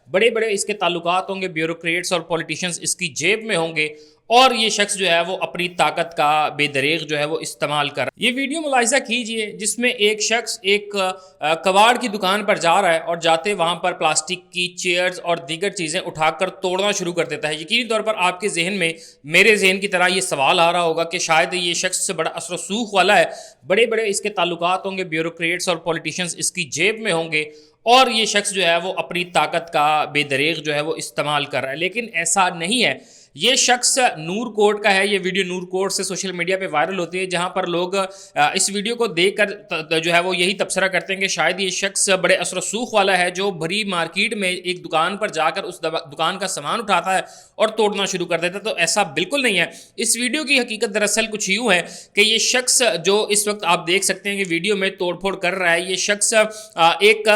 بڑے بڑے اس کے تعلقات ہوں گے، بیوروکریٹس اور پولیٹیشینز اس کی جیب میں ہوں گے، اور یہ شخص جو ہے وہ اپنی طاقت کا بے دریغ جو ہے وہ استعمال کر رہا ہے۔ یہ ویڈیو ملاحظہ کیجئے جس میں ایک شخص ایک کباڑ کی دکان پر جا رہا ہے اور جاتے وہاں پر پلاسٹک کی چیئرز اور دیگر چیزیں اٹھا کر توڑنا شروع کر دیتا ہے۔ یقینی طور پر آپ کے ذہن میں میرے ذہن کی طرح یہ سوال آ رہا ہوگا کہ شاید یہ شخص بڑا اثر و رسوخ والا ہے، بڑے بڑے اس کے تعلقات ہوں گے، بیوروکریٹس اور پولیٹیشینز اس کی جیب میں ہوں گے، اور یہ شخص جو ہے وہ اپنی طاقت کا بے دریغ جو ہے وہ استعمال کر رہا ہے۔ لیکن ایسا نہیں ہے۔ یہ شخص نور کوٹ کا ہے۔ یہ ویڈیو نور کوٹ سے سوشل میڈیا پہ وائرل ہوتی ہے، جہاں پر لوگ اس ویڈیو کو دیکھ کر جو ہے وہ یہی تبصرہ کرتے ہیں کہ شاید یہ شخص بڑے اثر و رسوخ والا ہے، جو بھری مارکیٹ میں ایک دکان پر جا کر اس دکان کا سامان اٹھاتا ہے اور توڑنا شروع کر دیتا ہے۔ تو ایسا بالکل نہیں ہے۔ اس ویڈیو کی حقیقت دراصل کچھ یوں ہے کہ یہ شخص جو اس وقت آپ دیکھ سکتے ہیں کہ ویڈیو میں توڑ پھوڑ کر رہا ہے، یہ شخص ایک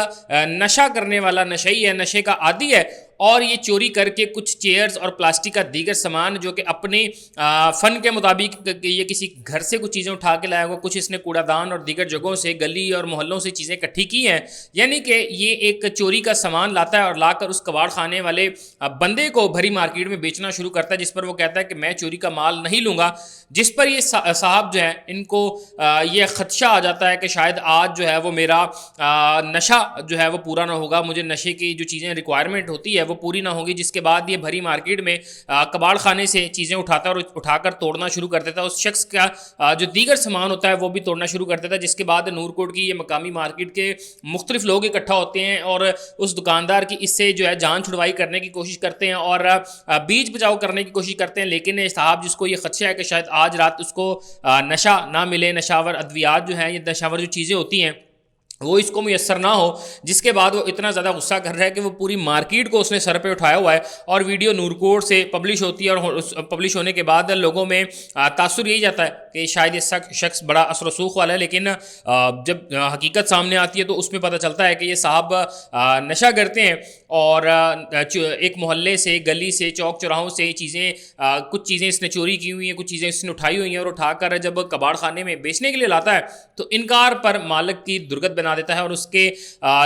نشہ کرنے والا نشئی ہے، نشے کا عادی ہے، اور یہ چوری کر کے کچھ چیئرز اور پلاسٹک کا دیگر سامان جو کہ اپنے فن کے مطابق یہ کسی گھر سے کچھ چیزیں اٹھا کے لایا ہوا، کچھ اس نے کوڑا دان اور دیگر جگہوں سے، گلی اور محلوں سے چیزیں اکٹھی کی ہیں، یعنی کہ یہ ایک چوری کا سامان لاتا ہے اور لا کر اس کباڑ خانے والے بندے کو بھری مارکیٹ میں بیچنا شروع کرتا ہے، جس پر وہ کہتا ہے کہ میں چوری کا مال نہیں لوں گا، جس پر یہ صاحب جو ہے ان کو یہ خدشہ آ جاتا ہے کہ شاید آج جو ہے وہ میرا نشہ جو ہے وہ پورا نہ ہوگا، مجھے نشے کی جو چیزیں ریکوائرمنٹ ہوتی ہے وہ پوری نہ ہوگی، جس کے بعد یہ بھری مارکیٹ میں کباڑ خانے سے چیزیں اٹھاتا ہے اور اٹھا کر توڑنا شروع کر دیتا ہے۔ اس شخص کا جو دیگر سامان ہوتا ہے وہ بھی توڑنا شروع کر دیتا ہے، جس کے بعد نور کوٹ کی یہ مقامی مارکیٹ کے مختلف لوگ اکٹھا ہوتے ہیں اور اس دکاندار کی اس سے جو ہے جان چھڑوائی کرنے کی کوشش کرتے ہیں اور بیچ بچاؤ کرنے کی کوشش کرتے ہیں، لیکن صاحب جس کو یہ خدشہ ہے کہ شاید آج رات اس کو نشہ نہ ملے، نشاور ادویات جو ہیں، یہ نشاور جو چیزیں ہوتی ہیں وہ اس کو میسر نہ ہو، جس کے بعد وہ اتنا زیادہ غصہ کر رہا ہے کہ وہ پوری مارکیٹ کو اس نے سر پہ اٹھایا ہوا ہے، اور ویڈیو نور کوٹ سے پبلش ہوتی ہے، اور پبلش ہونے کے بعد لوگوں میں تاثر یہی جاتا ہے کہ شاید یہ شخص بڑا اثر و رسوخ والا ہے، لیکن جب حقیقت سامنے آتی ہے تو اس میں پتہ چلتا ہے کہ یہ صاحب نشہ کرتے ہیں، اور ایک محلے سے، گلی سے، چوک چوراہوں سے چیزیں، کچھ چیزیں اس نے چوری کی ہوئی ہیں، کچھ چیزیں اس نے اٹھائی ہوئی ہیں، اور اٹھا کر جب کباڑ خانے میں بیچنے کے لیے لاتا ہے تو انکار پر مالک کی درگت بنا دیتا ہے اور اس کے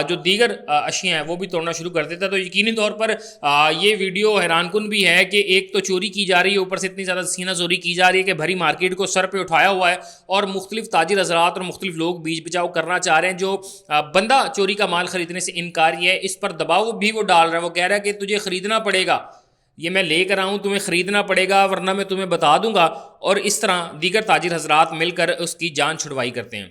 جو دیگر اشیاء ہیں وہ بھی توڑنا شروع کر دیتا ہے۔ تو یقینی طور پر یہ ویڈیو حیران کن بھی ہے کہ ایک تو چوری کی جا رہی ہے، اوپر سے اتنی زیادہ سینہ زوری کی جا رہی ہے کہ بھری مارکیٹ کو سر پہ اٹھایا ہوا ہے، اور مختلف تاجر حضرات اور مختلف لوگ بیچ بچاؤ کرنا چاہ رہے ہیں۔ جو بندہ چوری کا مال خریدنے سے انکاری ہے، اس پر دباؤ بھی وہ ڈال رہا ہے، وہ کہہ رہا ہے کہ تجھے خریدنا پڑے گا، یہ میں لے کر آؤں، تمہیں خریدنا پڑے گا ورنہ میں تمہیں بتا دوں گا، اور اس طرح دیگر تاجر حضرات مل کر اس کی جان چھڑوائی کرتے ہیں۔